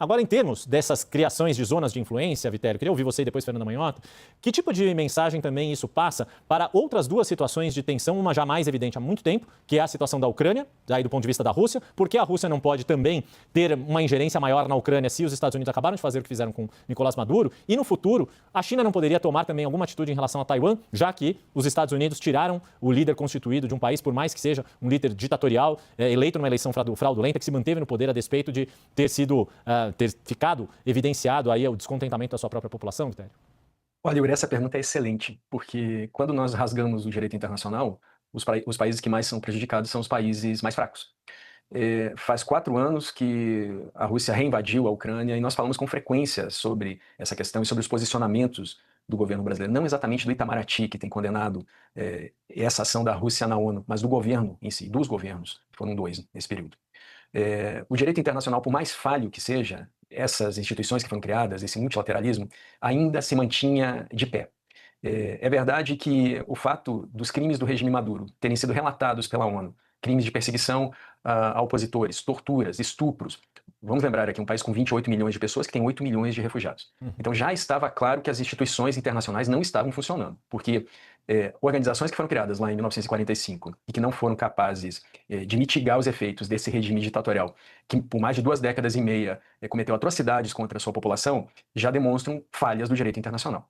Agora, em termos dessas criações de zonas de influência, Vitélio, queria ouvir você e depois Fernanda Manhota, que tipo de mensagem também isso passa para outras duas situações de tensão, uma já mais evidente há muito tempo, que é a situação da Ucrânia, daí do ponto de vista da Rússia, porque a Rússia não pode também ter uma ingerência maior na Ucrânia se os Estados Unidos acabaram de fazer o que fizeram com Nicolás Maduro, e no futuro a China não poderia tomar também alguma atitude em relação a Taiwan, já que os Estados Unidos tiraram o líder constituído de um país, por mais que seja um líder ditatorial, eleito numa eleição fraudulenta, que se manteve no poder a despeito de ter ficado evidenciado aí o descontentamento da sua própria população, Vitélio? Olha, Yuri, essa pergunta é excelente, porque quando nós rasgamos o direito internacional, os países que mais são prejudicados são os países mais fracos. Faz 4 anos que a Rússia reinvadiu a Ucrânia e nós falamos com frequência sobre essa questão e sobre os posicionamentos do governo brasileiro, não exatamente do Itamaraty, que tem condenado essa ação da Rússia na ONU, mas do governo em si, dos governos, foram 2 nesse período. O direito internacional, por mais falho que seja, essas instituições que foram criadas, esse multilateralismo, ainda se mantinha de pé. É verdade que o fato dos crimes do regime Maduro terem sido relatados pela ONU, crimes de perseguição a opositores, torturas, estupros, vamos lembrar aqui, um país com 28 milhões de pessoas que tem 8 milhões de refugiados. Então já estava claro que as instituições internacionais não estavam funcionando, porque organizações que foram criadas lá em 1945 e que não foram capazes de mitigar os efeitos desse regime ditatorial, que por mais de 2 décadas e meia cometeu atrocidades contra a sua população, já demonstram falhas do direito internacional.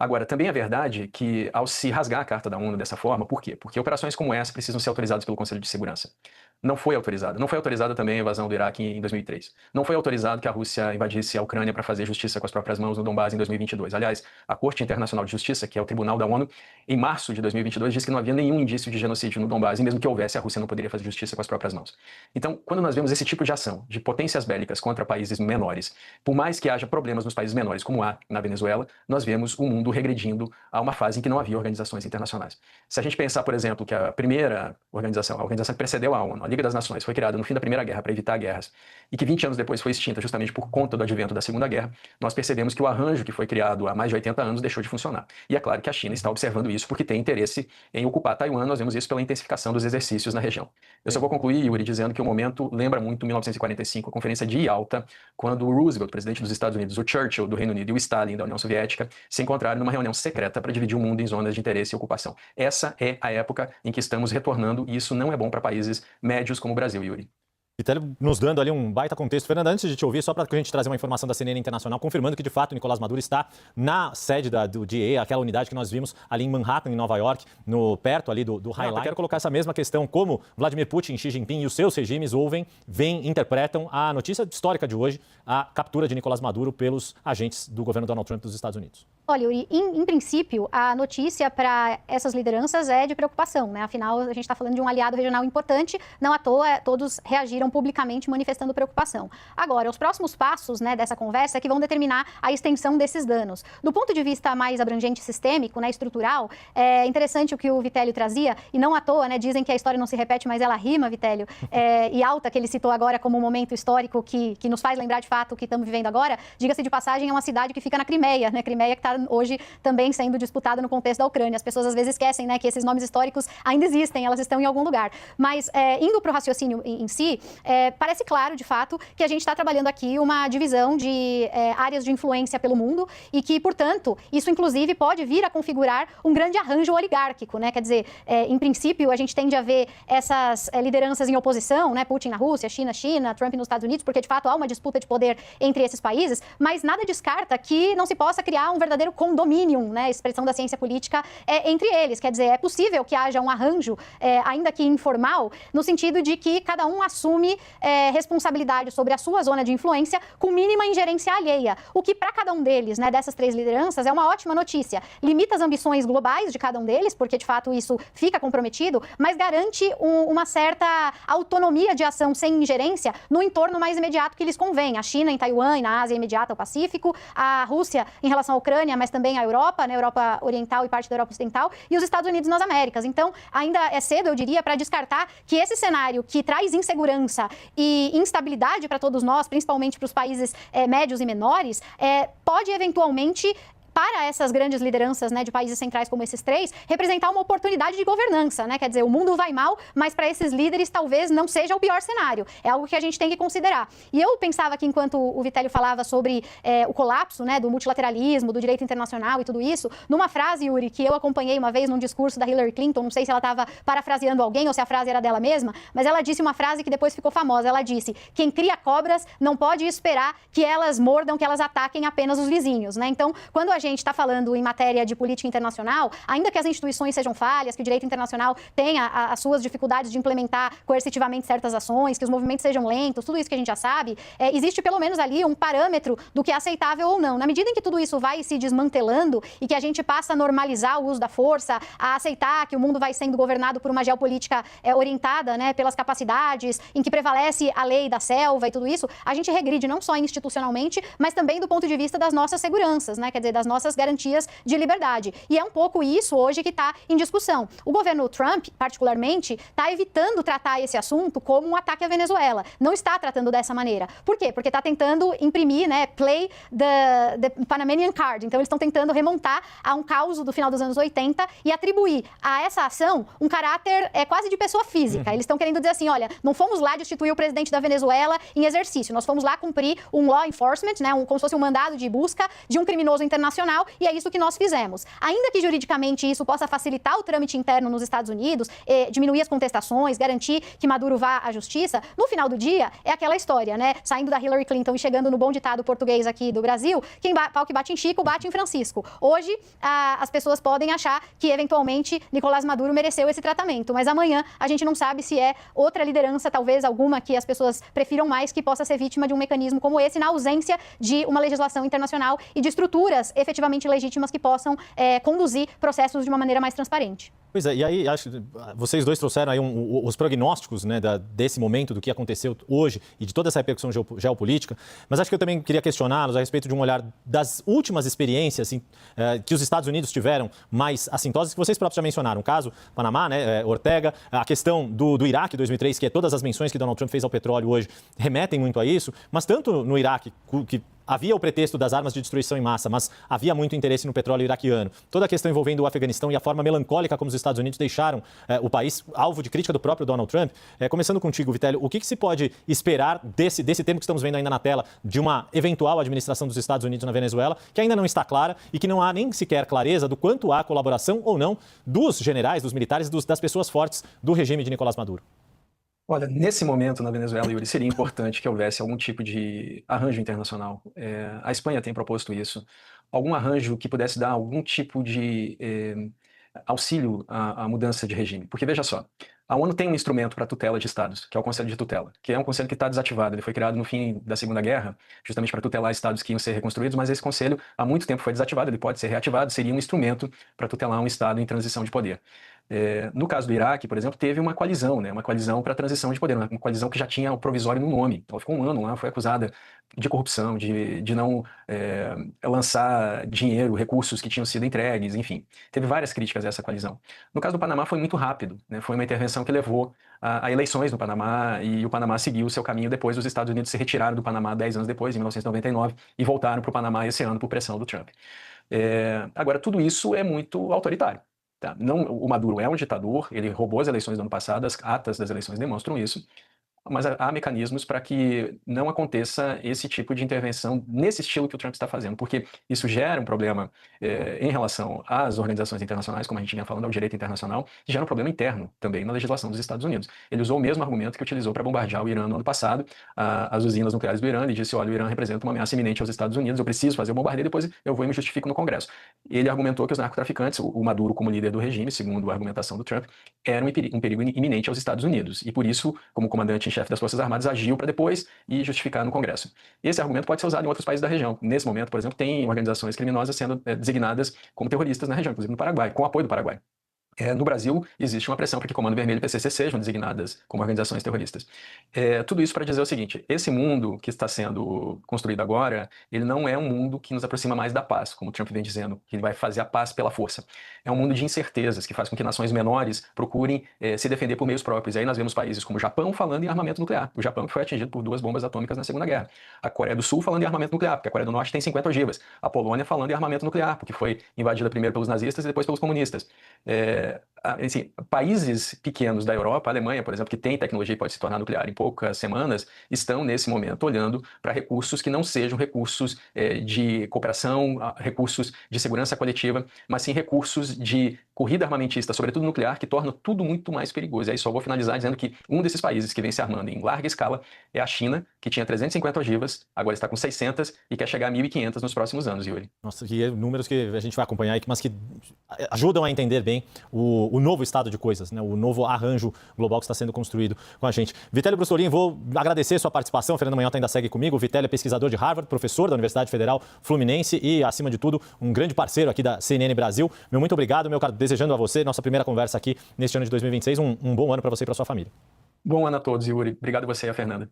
Agora, também é verdade que ao se rasgar a Carta da ONU dessa forma, por quê? Porque operações como essa precisam ser autorizadas pelo Conselho de Segurança. Não foi autorizada. Não foi autorizada também a invasão do Iraque em 2003. Não foi autorizado que a Rússia invadisse a Ucrânia para fazer justiça com as próprias mãos no Donbás em 2022. Aliás, a Corte Internacional de Justiça, que é o Tribunal da ONU, em março de 2022 disse que não havia nenhum indício de genocídio no Donbás, e mesmo que houvesse, a Rússia não poderia fazer justiça com as próprias mãos. Então, quando nós vemos esse tipo de ação, de potências bélicas contra países menores, por mais que haja problemas nos países menores, como há na Venezuela, nós vemos o mundo regredindo a uma fase em que não havia organizações internacionais. Se a gente pensar, por exemplo, que a primeira organização, a organização que precedeu a ONU, a Liga das Nações, foi criada no fim da Primeira Guerra para evitar guerras, e que 20 anos depois foi extinta justamente por conta do advento da Segunda Guerra, nós percebemos que o arranjo que foi criado há mais de 80 anos deixou de funcionar. E é claro que a China está observando isso porque tem interesse em ocupar Taiwan, nós vemos isso pela intensificação dos exercícios na região. Eu só vou concluir, Yuri, dizendo que o momento lembra muito 1945, a Conferência de Yalta, quando o Roosevelt, presidente dos Estados Unidos, o Churchill do Reino Unido e o Stalin da União Soviética se encontraram numa reunião secreta para dividir o mundo em zonas de interesse e ocupação. Essa é a época em que estamos retornando e isso não é bom para países médios como o Brasil, Yuri. Vitélio nos dando ali um baita contexto. Fernanda, antes de te ouvir, só para a gente trazer uma informação da CNN Internacional, confirmando que, de fato, Nicolás Maduro está na sede do DEA, aquela unidade que nós vimos ali em Manhattan, em Nova York, perto ali do High Line. Eu quero colocar essa mesma questão, como Vladimir Putin, Xi Jinping e os seus regimes interpretam a notícia histórica de hoje, a captura de Nicolás Maduro pelos agentes do governo Donald Trump dos Estados Unidos. Olha, Yuri, em princípio, a notícia para essas lideranças é de preocupação, né? Afinal, a gente está falando de um aliado regional importante, não à toa, todos reagiram publicamente manifestando preocupação. Agora, os próximos passos, né, dessa conversa é que vão determinar a extensão desses danos. Do ponto de vista mais abrangente sistêmico, né, estrutural, é interessante o que o Vitélio trazia, e não à toa, né, dizem que a história não se repete, mas ela rima, Vitélio, e Alta, que ele citou agora como um momento histórico que nos faz lembrar de fato o que estamos vivendo agora, diga-se de passagem, é uma cidade que fica na Crimeia, né, Crimeia que está hoje também sendo disputada no contexto da Ucrânia. As pessoas às vezes esquecem, né, que esses nomes históricos ainda existem, elas estão em algum lugar. Mas, indo para o raciocínio em si, parece claro, de fato, que a gente está trabalhando aqui uma divisão de áreas de influência pelo mundo e que, portanto, isso inclusive pode vir a configurar um grande arranjo oligárquico, né? Quer dizer, em princípio, a gente tende a ver essas lideranças em oposição, né? Putin na Rússia, China, Trump nos Estados Unidos, porque de fato há uma disputa de poder entre esses países, mas nada descarta que não se possa criar um verdadeiro condominium, né? Expressão da ciência política entre eles. Quer dizer, é possível que haja um arranjo, ainda que informal, no sentido de que cada um assume responsabilidade sobre a sua zona de influência com mínima ingerência alheia. O que para cada um deles, né, dessas 3 lideranças, é uma ótima notícia. Limita as ambições globais de cada um deles, porque de fato isso fica comprometido, mas garante uma certa autonomia de ação sem ingerência no entorno mais imediato que lhes convém. A China em Taiwan e na Ásia imediata, o Pacífico, a Rússia em relação à Ucrânia, mas também a Europa, né, Europa Oriental e parte da Europa Ocidental, e os Estados Unidos nas Américas. Então, ainda é cedo, eu diria, para descartar que esse cenário que traz insegurança e instabilidade para todos nós, principalmente para os países médios e menores, pode eventualmente para essas grandes lideranças, né, de países centrais como esses três, representar uma oportunidade de governança, né? Quer dizer, o mundo vai mal, mas para esses líderes talvez não seja o pior cenário. É algo que a gente tem que considerar. E eu pensava que enquanto o Vitélio falava sobre o colapso, né, do multilateralismo, do direito internacional e tudo isso, numa frase, Yuri, que eu acompanhei uma vez num discurso da Hillary Clinton, não sei se ela estava parafraseando alguém ou se a frase era dela mesma, mas ela disse uma frase que depois ficou famosa. Ela disse: quem cria cobras não pode esperar que elas mordam, que elas ataquem apenas os vizinhos, né? Então, quando a gente está falando em matéria de política internacional, ainda que as instituições sejam falhas, que o direito internacional tenha as suas dificuldades de implementar coercitivamente certas ações, que os movimentos sejam lentos, tudo isso que a gente já sabe, existe pelo menos ali um parâmetro do que é aceitável ou não. Na medida em que tudo isso vai se desmantelando e que a gente passa a normalizar o uso da força, a aceitar que o mundo vai sendo governado por uma geopolítica orientada, né, pelas capacidades, em que prevalece a lei da selva e tudo isso, a gente regride não só institucionalmente, mas também do ponto de vista das nossas seguranças, né, quer dizer, das nossas garantias de liberdade. E é um pouco isso hoje que está em discussão. O governo Trump, particularmente, está evitando tratar esse assunto como um ataque à Venezuela. Não está tratando dessa maneira. Por quê? Porque está tentando imprimir, né, play the Panamanian card. Então, eles estão tentando remontar a um caos do final dos anos 80 e atribuir a essa ação um caráter quase de pessoa física. Eles estão querendo dizer assim, olha, não fomos lá destituir o presidente da Venezuela em exercício, nós fomos lá cumprir um law enforcement, né, como se fosse um mandado de busca de um criminoso internacional, e é isso que nós fizemos. Ainda que juridicamente isso possa facilitar o trâmite interno nos Estados Unidos, diminuir as contestações, garantir que Maduro vá à justiça, no final do dia é aquela história, né, saindo da Hillary Clinton e chegando no bom ditado português aqui do Brasil, pau que bate em Chico, bate em Francisco. Hoje, as pessoas podem achar que, eventualmente, Nicolás Maduro mereceu esse tratamento, mas amanhã a gente não sabe se é outra liderança, talvez alguma que as pessoas prefiram mais, que possa ser vítima de um mecanismo como esse, na ausência de uma legislação internacional e de estruturas efetivamente legítimas que possam conduzir processos de uma maneira mais transparente. Pois é, e aí acho que vocês dois trouxeram aí os prognósticos, né, desse momento, do que aconteceu hoje e de toda essa repercussão geopolítica, mas acho que eu também queria questioná-los a respeito de um olhar das últimas experiências assim, que os Estados Unidos tiveram mais assintosas, que vocês próprios já mencionaram. O caso Panamá, né, Ortega, a questão do Iraque 2003, que é todas as menções que Donald Trump fez ao petróleo hoje remetem muito a isso, mas tanto no Iraque, que havia o pretexto das armas de destruição em massa, mas havia muito interesse no petróleo iraquiano. Toda a questão envolvendo o Afeganistão e a forma melancólica como os Estados Unidos deixaram o país alvo de crítica do próprio Donald Trump. Começando contigo, Vitélio, o que se pode esperar desse tempo que estamos vendo ainda na tela, de uma eventual administração dos Estados Unidos na Venezuela, que ainda não está clara e que não há nem sequer clareza do quanto há colaboração ou não dos generais, dos militares, das pessoas fortes do regime de Nicolás Maduro? Olha, nesse momento na Venezuela, Yuri, seria importante que houvesse algum tipo de arranjo internacional. A Espanha tem proposto isso. Algum arranjo que pudesse dar algum tipo de auxílio à mudança de regime. Porque, veja só, a ONU tem um instrumento para tutela de estados, que é o Conselho de Tutela, que é um conselho que está desativado. Ele foi criado no fim da Segunda Guerra, justamente para tutelar estados que iam ser reconstruídos, mas esse conselho há muito tempo foi desativado, ele pode ser reativado, seria um instrumento para tutelar um estado em transição de poder. No caso do Iraque, por exemplo, teve uma coalizão, né, uma coalizão para a transição de poder, uma coalizão que já tinha o provisório no nome. Ela ficou um ano lá, foi acusada de corrupção, de não lançar dinheiro, recursos que tinham sido entregues, enfim. Teve várias críticas a essa coalizão. No caso do Panamá foi muito rápido, né, foi uma intervenção que levou a eleições no Panamá, e o Panamá seguiu o seu caminho depois. Os Estados Unidos se retiraram do Panamá 10 anos depois, em 1999, e voltaram para o Panamá esse ano por pressão do Trump. Agora, tudo isso é muito autoritário. Tá? Não, o Maduro é um ditador, ele roubou as eleições do ano passado, as atas das eleições demonstram isso, mas há mecanismos para que não aconteça esse tipo de intervenção nesse estilo que o Trump está fazendo, porque isso gera um problema em relação às organizações internacionais, como a gente vinha falando, ao direito internacional, e gera um problema interno também na legislação dos Estados Unidos. Ele usou o mesmo argumento que utilizou para bombardear o Irã no ano passado, as usinas nucleares do Irã. Ele disse: olha, o Irã representa uma ameaça iminente aos Estados Unidos, eu preciso fazer o bombardeio, depois eu vou e me justifico no Congresso. Ele argumentou que os narcotraficantes, o Maduro como líder do regime, segundo a argumentação do Trump, era um perigo iminente aos Estados Unidos, e por isso, como comandante-em-chefe das Forças Armadas, agiu para depois e justificar no Congresso. Esse argumento pode ser usado em outros países da região. Nesse momento, por exemplo, tem organizações criminosas sendo designadas como terroristas na região, inclusive no Paraguai, com o apoio do Paraguai. No Brasil, existe uma pressão para que Comando Vermelho e PCC sejam designadas como organizações terroristas. Tudo isso para dizer o seguinte: esse mundo que está sendo construído agora, ele não é um mundo que nos aproxima mais da paz, como Trump vem dizendo, que ele vai fazer a paz pela força. É um mundo de incertezas, que faz com que nações menores procurem se defender por meios próprios. E aí nós vemos países como o Japão falando em armamento nuclear. O Japão que foi atingido por 2 bombas atômicas na Segunda Guerra. A Coreia do Sul falando em armamento nuclear, porque a Coreia do Norte tem 50 ogivas. A Polônia falando em armamento nuclear, porque foi invadida primeiro pelos nazistas e depois pelos comunistas. Assim, países pequenos da Europa, a Alemanha, por exemplo, que tem tecnologia e pode se tornar nuclear em poucas semanas, estão nesse momento olhando para recursos que não sejam recursos de cooperação, recursos de segurança coletiva, mas sim recursos de corrida armamentista, sobretudo nuclear, que tornam tudo muito mais perigoso. E aí só vou finalizar dizendo que um desses países que vem se armando em larga escala é a China, que tinha 350 ogivas, agora está com 600 e quer chegar a 1.500 nos próximos anos, Yuri. Nossa, que números que a gente vai acompanhar aí, mas que ajudam a entender bem o novo estado de coisas, né? O novo arranjo global que está sendo construído com a gente. Vitélio Brustolin, vou agradecer sua participação. O Fernando Manhota ainda segue comigo. O Vitélio é pesquisador de Harvard, professor da Universidade Federal Fluminense e, acima de tudo, um grande parceiro aqui da CNN Brasil. Meu muito obrigado, meu caro. Desejando a você, nossa primeira conversa aqui neste ano de 2026, um bom ano para você e para sua família. Bom ano a todos, Yuri. Obrigado a você e a Fernanda.